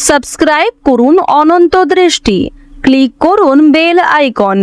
Subscribe করুন অনন্ত দৃষ্টি, click করুন বেল আইকন।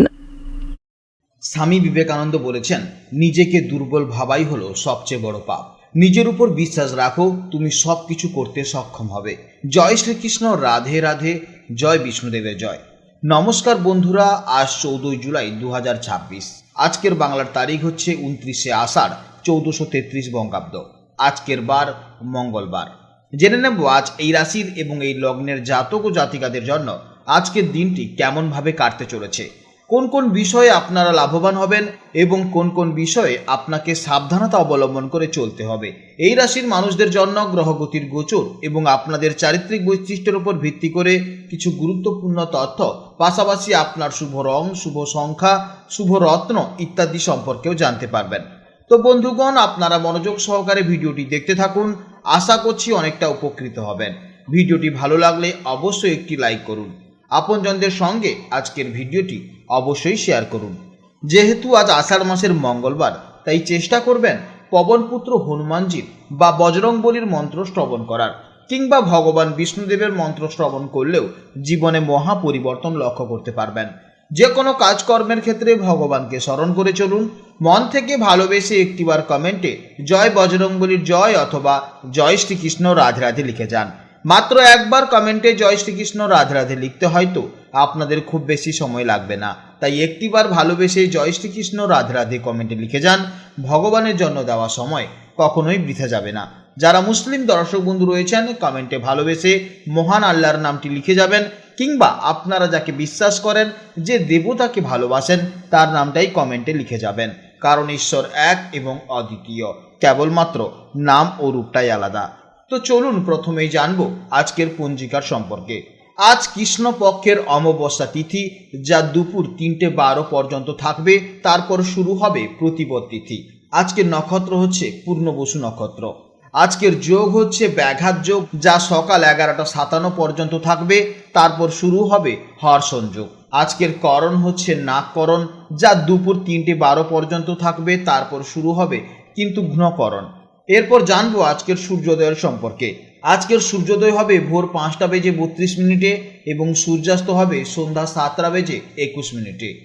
স্বামী বিবেকানন্দ বলেছেন, নিজেকে দুর্বল ভাবাই হলো সবচেয়ে বড় পাপ। নিজের উপর বিশ্বাস রাখো, তুমি সব কিছু করতে সক্ষম হবে। জয় শ্রীকৃষ্ণ, রাধে রাধে, জয় বিষ্ণুদেবের জয়। নমস্কার বন্ধুরা, আজ 14 জুলাই 2026। আজকের বাংলার তারিখ হচ্ছে 29শে আষাঢ় 1433 বঙ্গাব্দ। আজকের বার মঙ্গলবার। জেনে নেব আজ এই রাশির এবং এই লগ্নের জাতক ও জাতিকাদের জন্য আজকের দিনটি কেমনভাবে কাটতে চলেছে, কোন কোন বিষয়ে আপনারা লাভবান হবেন এবং কোন কোন বিষয়ে আপনাকে সাবধানতা অবলম্বন করে চলতে হবে। এই রাশির মানুষদের জন্য গ্রহগতির গোচর এবং আপনাদের চারিত্রিক বৈশিষ্ট্যের উপর ভিত্তি করে কিছু গুরুত্বপূর্ণ তথ্য, পাশাপাশি আপনার শুভ রং, শুভ সংখ্যা, শুভ রত্ন ইত্যাদি সম্পর্কেও জানতে পারবেন। তো বন্ধুগণ, আপনারা মনোযোগ সহকারে ভিডিওটি দেখতে থাকুন, আশা করছি অনেকটা উপকৃত হবেন। ভিডিওটি ভালো লাগলে অবশ্যই একটি লাইক করুন, আপনজনদের সঙ্গে আজকের ভিডিওটি অবশ্যই শেয়ার করুন। যেহেতু আজ আষাঢ় মাসের মঙ্গলবার, তাই চেষ্টা করবেন পবনপুত্র হনুমানজির বা বজরংবলীর মন্ত্র শ্রবণ করার, কিংবা ভগবান বিষ্ণুদেবের মন্ত্র শ্রবণ করলেও জীবনে মহা পরিবর্তন লক্ষ্য করতে পারবেন। যে কোনো কাজকর্মের ক্ষেত্রে ভগবানকে স্মরণ করে চলুন। মন থেকে ভালোবেসে একটিবার কমেন্টে জয় বজরংবলীর জয় অথবা জয় শ্রীকৃষ্ণ রাধে রাধে লিখে যান। মাত্র একবার কমেন্টে জয় শ্রীকৃষ্ণ রাধে রাধে লিখতে হয়তো আপনাদের খুব বেশি সময় লাগবে না, তাই একটিবার ভালোবেসে জয় শ্রীকৃষ্ণ রাধে রাধে কমেন্টে লিখে যান। ভগবানের জন্য দেওয়া সময় কখনোই বৃথা যাবে না। যারা মুসলিম দর্শক বন্ধু রয়েছেন, কমেন্টে ভালোবেসে মহান আল্লাহর নামটি লিখে যাবেন, কিংবা আপনারা যাকে বিশ্বাস করেন, যে দেবতাকে ভালোবাসেন, তার নামটাই কমেন্টে লিখে যাবেন। কারণ ঈশ্বর এক এবং অদ্বিতীয়, কেবলমাত্র নাম ও রূপটাই আলাদা। তো চলুন প্রথমেই জানবো আজকের পঞ্জিকার সম্পর্কে। আজ কৃষ্ণপক্ষের অমাবস্যা তিথি, যা দুপুর 3:12 পর্যন্ত থাকবে, তারপর শুরু হবে প্রতিপদ তিথি। আজকের নক্ষত্র হচ্ছে পূর্ণবসু নক্ষত্র। আজকের যোগ হচ্ছে ব্যাঘাত যোগ, যা সকাল 11:57 পর্যন্ত থাকবে, তারপর শুরু হবে হর্ষণ যোগ। আজকের করণ হচ্ছে নাগকরণ, যা দুপুর 3:12 পর্যন্ত থাকবে, তারপর শুরু হবে কিন্তু ঘ্নকরণ। এরপর জানবো আজকের সূর্যোদয়ের সম্পর্কে। আজকের সূর্যোদয় হবে ভোর 5:32 এবং সূর্যাস্ত হবে সন্ধ্যা 7:21।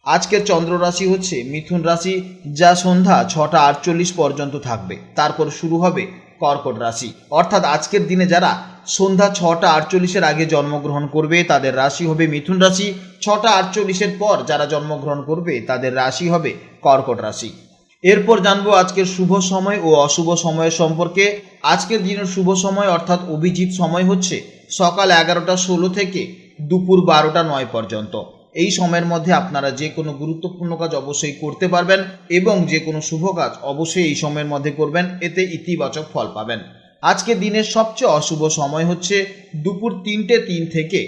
আজকের চন্দ্র রাশি হচ্ছে মিথুন রাশি, যা সন্ধ্যা 6:48 পর্যন্ত থাকবে, তারপর শুরু হবে কর্কট রাশি। অর্থাৎ আজকের দিনে যারা সন্ধ্যা 6:48 আগে জন্মগ্রহণ করবে, তাদের রাশি হবে মিথুন রাশি। 6:48 পর যারা জন্মগ্রহণ করবে, তাদের রাশি হবে কর্কট রাশি। এরপর জানবো আজকের শুভ সময় ও অশুভ সময়ের সম্পর্কে। আজকের দিনের শুভ সময় অর্থাৎ অভিজিৎ সময় হচ্ছে সকাল 11:16 থেকে দুপুর 12:09 পর্যন্ত। এই সময়ের মধ্যে আপনারা যে কোনো গুরুত্বপূর্ণ কাজ অবশ্যই করতে পারবেন এবং যে কোনো শুভ কাজ অবশ্যই এই সময়ের মধ্যে করবেন, এতে ইতিবাচক ফল পাবেন। আজকে দিনের সবচেয়ে অশুভ সময় হচ্ছে দুপুর 3:03 থেকে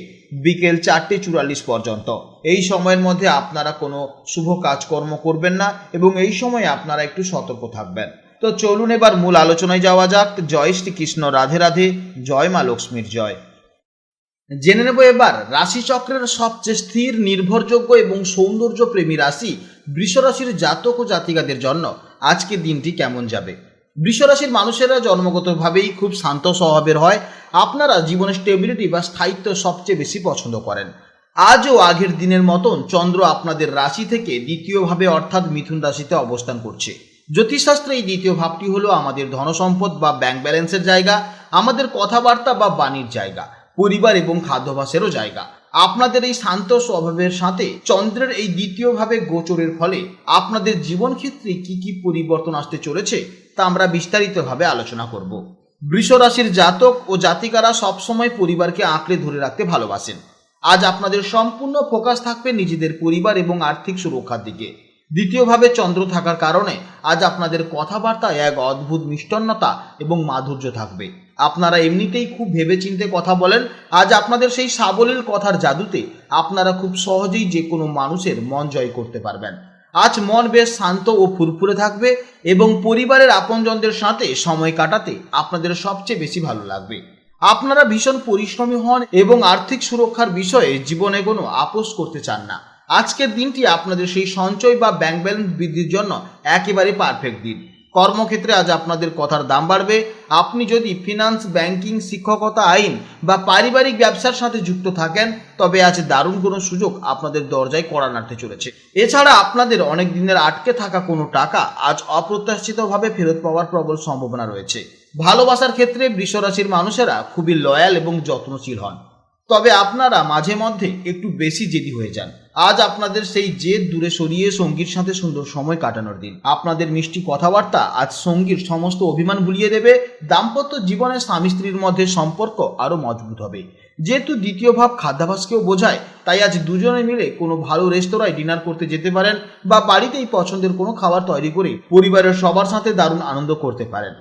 বিকেল 4:44 পর্যন্ত। এই সময়ের মধ্যে আপনারা কোনো শুভ কাজকর্ম করবেন না এবং এই সময় আপনারা একটু সতর্ক থাকবেন। তো চলুন এবার মূল আলোচনায় যাওয়া যাক। জয় শ্রীকৃষ্ণ, রাধে রাধে, জয় মা লক্ষ্মীর জয়। জেনে নেব এবার রাশিচক্রের সবচেয়ে স্থির, নির্ভরযোগ্য এবং সৌন্দর্য প্রেমী রাশি বৃষ রাশির জাতক ও জাতিকাদের জন্য আজকের দিনটি কেমন যাবে। বৃষ রাশির মানুষেরা জন্মগতভাবেই খুব শান্ত স্বভাবের হয়। আপনারা জীবনের স্টেবিলিটি বা স্থায়িত্ব সবচেয়ে বেশি পছন্দ করেন। আজও আগের দিনের মতন চন্দ্র আপনাদের রাশি থেকে দ্বিতীয়ভাবে অর্থাৎ মিথুন রাশিতে অবস্থান করছে। জ্যোতিষশাস্ত্রে এই দ্বিতীয় ভাবটি হলো আমাদের ধনসম্পদ বা ব্যাংক ব্যালেন্সের জায়গা, আমাদের কথাবার্তা বা বাণীর জায়গা, পরিবার এবং খাদ্যাভ্যাসেরও জায়গা। আপনাদের এই শান্ত স্বভাবের সাথে চন্দ্রের এই দ্বিতীয়ভাবে গোচরের ফলে আপনাদের জীবন ক্ষেত্রে কি কি পরিবর্তন আসতে চলেছে, তা আমরা বিস্তারিতভাবে আলোচনা করব। বৃষ রাশির জাতক ও জাতিকারা সবসময় পরিবারকে আঁকড়ে ধরে রাখতে ভালোবাসেন। আজ আপনাদের সম্পূর্ণ ফোকাস থাকবে নিজেদের পরিবার এবং আর্থিক সুরক্ষার দিকে। দ্বিতীয়ভাবে চন্দ্র থাকার কারণে আজ আপনাদের কথাবার্তায় এক অদ্ভুত মিষ্টতা এবং মাধুর্য থাকবে। আপনারা এমনিতেই খুব ভেবেচিন্তে কথা বলেন। আজ আপনাদের সেই সাবলীল কথার জাদুতে আপনারা খুব সহজেই যে কোনো মানুষের মন জয় করতে পারবেন। আজ মন বেশ শান্ত ও ফুরফুরে থাকবে এবং পরিবারের আপনজনদের সাথে সময় কাটাতে আপনাদের সবচেয়ে বেশি ভালো লাগবে। আপনারা ভীষণ পরিশ্রমী হন এবং আর্থিক সুরক্ষার বিষয়ে জীবনে কোনো আপোষ করতে চান না। আজকের দিনটি আপনাদের সেই সঞ্চয় বা ব্যাংক ব্যালেন্স বৃদ্ধির জন্য একেবারে পারফেক্ট দিন। কর্মক্ষেত্রে আজ আপনাদের কথার দাম বাড়বে। আপনি যদি ফিনান্স, ব্যাংকিং, শিক্ষকতা, আইন বা পারিবারিক ব্যবসার সাথে যুক্ত থাকেন তবে আজ দারুণ কোনো সুযোগ আপনাদের দরজায় কড়া নাড়তে চলেছে। এছাড়া আপনাদের অনেক দিনের আটকে থাকা কোনো টাকা আজ অপ্রত্যাশিতভাবে ফেরত পাওয়ার প্রবল সম্ভাবনা রয়েছে। ভালোবাসার ক্ষেত্রে বৃষ রাশির মানুষেরা খুবই লয়াল এবং যত্নশীল হন, তবে আপনারা মাঝে মধ্যে একটু বেশি জেদি হয়ে যান। আজ আপনাদের সেই জেদ দূরে সরিয়ে সঙ্গীর সাথে সুন্দর সময় কাটানোর দিন। আপনাদের মিষ্টি কথাবার্তা আজ সঙ্গীর সমস্ত অভিমান ভুলিয়ে দেবে। দাম্পত্য জীবনে স্বামী স্ত্রীর মধ্যে সম্পর্ক আরও মজবুত হবে। যেহেতু দ্বিতীয় ভাব খাদ্যাভ্যাসকেও বোঝায়, তাই আজ দুজনে মিলে কোনো ভালো রেস্তোরাঁয় ডিনার করতে যেতে পারেন বা বাড়িতেই পছন্দের কোনো খাবার তৈরি করে পরিবারের সবার সাথে দারুণ আনন্দ করতে পারেন।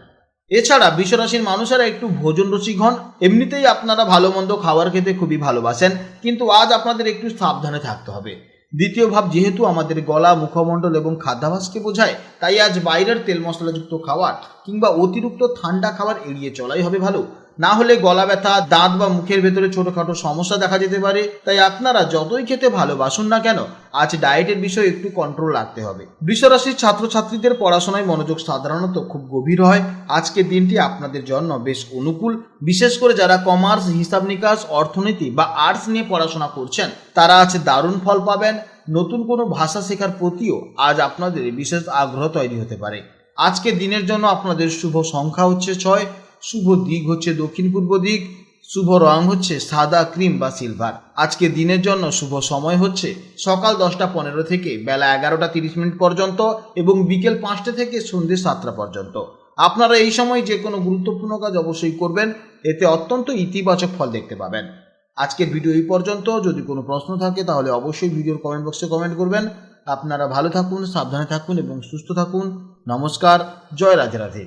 এছাড়া বৃষরাশির মানুষেরা একটু ভোজন রসিক হন। এমনিতেই আপনারা ভালো মন্দ খাবার খেতে খুবই ভালোবাসেন, কিন্তু আজ আপনাদের একটু সাবধানে থাকতে হবে। দ্বিতীয় ভাব যেহেতু আমাদের গলা, মুখমণ্ডল এবং খাদ্যাভ্যাসকে বোঝায়, তাই আজ বাইরের তেল মশলাযুক্ত খাবার কিংবা অতিরিক্ত ঠান্ডা খাবার এড়িয়ে চলাই হবে ভালো। না হলে গলা ব্যথা, দাঁত বা মুখের ভেতরে ছোটখাটো সমস্যা দেখা যেতে পারে। তাই আপনারা যতই খেতে ভালোবাসুন না কেন, আজ ডায়েটের বিষয়ে একটু কন্ট্রোল রাখতে হবে। বৃষরাশির ছাত্রছাত্রীদের পড়াশোনায় মনোযোগ সাধারণত খুব গভীর হয়। আজকের দিনটি আপনাদের জন্য বেশ অনুকূল। বিশেষ করে যারা কমার্স, হিসাব নিকাশ, অর্থনীতি বা আর্টস নিয়ে পড়াশোনা করছেন তারা আজ দারুণ ফল পাবেন। নতুন কোনো ভাষা শেখার প্রতিও আজ আপনাদের বিশেষ আগ্রহ তৈরি হতে পারে। আজকের দিনের জন্য আপনাদের শুভ সংখ্যা হচ্ছে 6, শুভ দিক হচ্ছে দক্ষিণ পূর্ব দিক, শুভ রং হচ্ছে সাদা, ক্রিম বা সিলভার। আজকে দিনের জন্য শুভ সময় হচ্ছে সকাল 10টা 15 থেকে বেলা 11টা 30 পর্যন্ত এবং বিকেল 5টা থেকে সন্ধ্যে 7টা পর্যন্ত। আপনারা এই সময় যে কোনো গুরুত্বপূর্ণ কাজ অবশ্যই করবেন, এতে অত্যন্ত ইতিবাচক ফল দেখতে পাবেন। আজকের ভিডিও এই পর্যন্ত। যদি কোনো প্রশ্ন থাকে তাহলে অবশ্যই ভিডিওর কমেন্ট বক্সে কমেন্ট করবেন। আপনারা ভালো থাকুন, সাবধানে থাকুন এবং সুস্থ থাকুন। নমস্কার। জয় রাধে রাধে।